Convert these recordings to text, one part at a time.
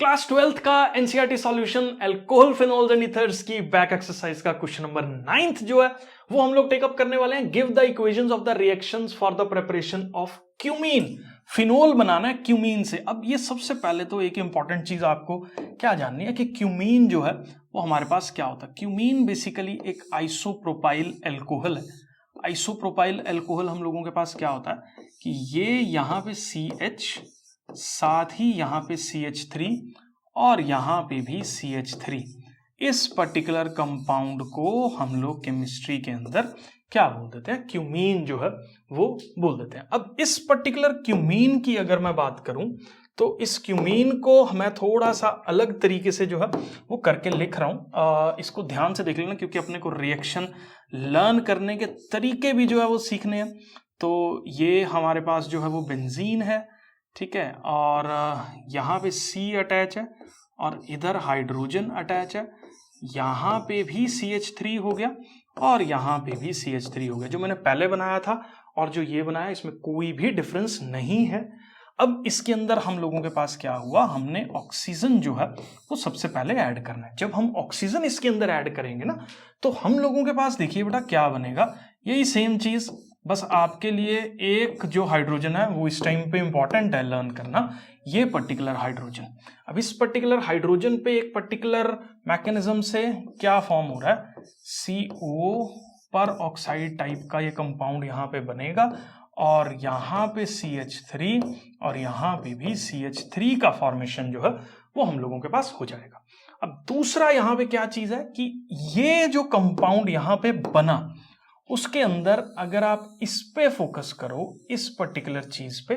Class 12th का NCERT solution alcohol phenols and ethers की back exercise का question number 9th जो है वो हम लोग टेकअप करने वाले हैं। Give the equations of the reactions for the preparation of cumene. Phenol बनाना है क्यूमीन से। अब ये सबसे पहले तो एक इंपॉर्टेंट चीज आपको क्या जाननी है कि क्यूमीन जो है वो हमारे पास क्या होता है। क्यूमीन बेसिकली एक आइसोप्रोपाइल एल्कोहल है। आइसोप्रोपाइल एल्कोहल हम लोगों के पास क्या होता है कि ये यहां पे CH, साथ ही यहां पे CH3 और यहां पे भी CH3। इस पर्टिकुलर कंपाउंड को हम लोग केमिस्ट्री के अंदर क्या बोल देते हैं, क्यूमीन जो है वो बोल देते हैं। अब इस पर्टिकुलर क्यूमीन की अगर मैं बात करूं तो इस क्यूमीन को मैं थोड़ा सा अलग तरीके से जो है वो करके लिख रहा हूं। इसको ध्यान से देख लेना क्योंकि अपने को रिएक्शन लर्न करने के तरीके भी जो है वो सीखने हैं। तो ये हमारे पास जो है वो बेंजीन है, ठीक है, और यहाँ पे C अटैच है और इधर हाइड्रोजन अटैच है। यहाँ पे भी CH3 हो गया और यहाँ पे भी CH3 हो गया। जो मैंने पहले बनाया था और जो ये बनाया इसमें कोई भी डिफरेंस नहीं है। अब इसके अंदर हम लोगों के पास क्या हुआ, हमने ऑक्सीजन जो है वो सबसे पहले ऐड करना है। जब हम ऑक्सीजन इसके अंदर ऐड करेंगे ना तो हम लोगों के पास देखिए बेटा क्या बनेगा, यही सेम चीज, बस आपके लिए एक जो हाइड्रोजन है वो इस टाइम पे इंपॉर्टेंट है लर्न करना, ये पर्टिकुलर हाइड्रोजन। अब इस पर्टिकुलर हाइड्रोजन पे एक पर्टिकुलर मैकेनिज्म से क्या फॉर्म हो रहा है, CO पर ऑक्साइड टाइप का ये कंपाउंड यहाँ पे बनेगा और यहाँ पे CH3 और यहाँ पे भी CH3 का फॉर्मेशन जो है वो हम लोगों के पास हो जाएगा। अब दूसरा यहाँ पे क्या चीज है कि ये जो कंपाउंड यहाँ पे बना उसके अंदर अगर आप इस पे फोकस करो, इस पर्टिकुलर चीज पे,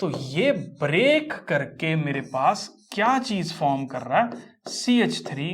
तो ये ब्रेक करके मेरे पास क्या चीज फॉर्म कर रहा है, CH3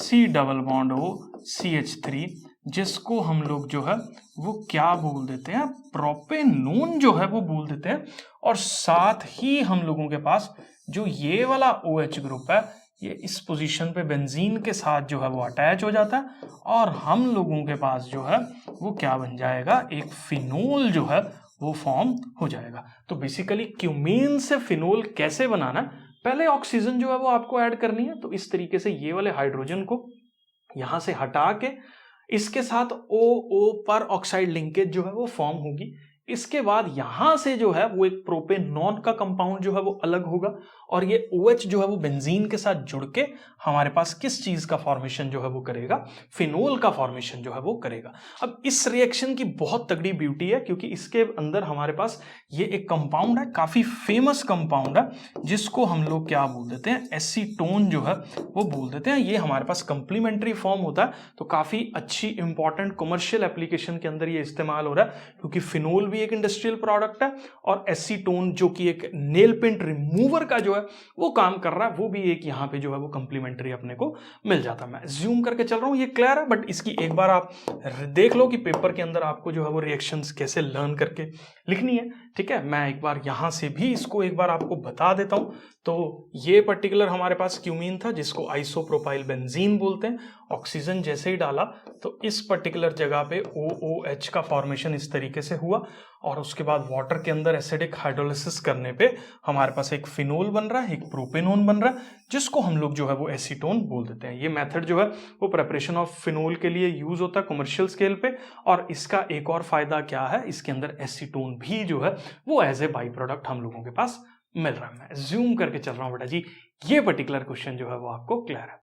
C double bond O CH3, जिसको हम लोग जो है वो क्या बोल देते हैं, प्रोपेनोन जो है वो बोल देते हैं। और साथ ही हम लोगों के पास जो ये वाला OH ग्रुप है ये इस पोजीशन पे बेंजीन के साथ जो है वो अटैच हो जाता है और हम लोगों के पास जो है वो क्या बन जाएगा, एक फिनोल जो है वो फॉर्म हो जाएगा। तो बेसिकली क्यूमीन से फिनोल कैसे बनाना है, पहले ऑक्सीजन जो है वो आपको ऐड करनी है। तो इस तरीके से ये वाले हाइड्रोजन को यहां से हटा के इसके साथ OO पर ऑक्साइड लिंकेज जो है वो फॉर्म होगी। इसके बाद यहां से जो है वो एक प्रोपेनॉन का कंपाउंड जो है वो अलग होगा और ये OH जो है वो बेंजीन के साथ जुड़ के हमारे पास किस चीज का फॉर्मेशन जो है वो करेगा, फिनोल का फॉर्मेशन जो है वो करेगा। अब इस रिएक्शन की बहुत तगड़ी ब्यूटी है क्योंकि इसके अंदर हमारे पास ये एक कंपाउंड है, काफी फेमस कंपाउंड है, जिसको हम लोग क्या बोल देते हैं, एसीटोन जो है वो बोल देते हैं। ये हमारे पास कंप्लीमेंट्री फॉर्म होता है तो काफी अच्छी इंपॉर्टेंट कमर्शियल एप्लीकेशन के अंदर ये इस्तेमाल हो रहा है क्योंकि फिनोल भी एक इंडस्ट्रियल प्रोडक्ट है और एसीटोन जो कि एक नेल पेंट रिमूवर का जो है वो काम कर रहा है, वो भी एक यहाँ पे जो है वो कंप्लीमेंट्री अपने को मिल जाता है। मैं ज्यूम करके चल रहा हूँ, ये क्लियर है, बट इसकी एक बार आप देख लो कि पेपर के अंदर आपको जो है वो रिएक्शंस कैसे लर्न करके लिखनी है, ठीक है। मैं एक बार यहां से भी इसको एक बार आपको बता देता हूं। तो ये पर्टिकुलर हमारे पास क्यूमीन था जिसको आइसोप्रोपाइल बेंजीन बोलते हैं। ऑक्सीजन जैसे ही डाला तो इस पर्टिकुलर जगह पे OOH का फॉर्मेशन इस तरीके से हुआ और उसके बाद वाटर के अंदर एसिडिक हाइड्रोलिसिस करने पे हमारे पास एक फिनोल बन रहा है, एक प्रोपेनोन बन रहा है, जिसको हम लोग जो है वो एसीटोन बोल देते हैं। ये मेथड जो है वो प्रिपरेशन ऑफ फिनोल के लिए यूज होता है कमर्शियल स्केल पे। और इसका एक और फायदा क्या है, इसके अंदर एसीटोन भी जो है वो एज ए बाई प्रोडक्ट हम लोगों के पास मिल रहा है। मैं ज्यूम करके चल रहा हूं बेटा जी, ये पर्टिकुलर क्वेश्चन जो है वो आपको क्लियर है।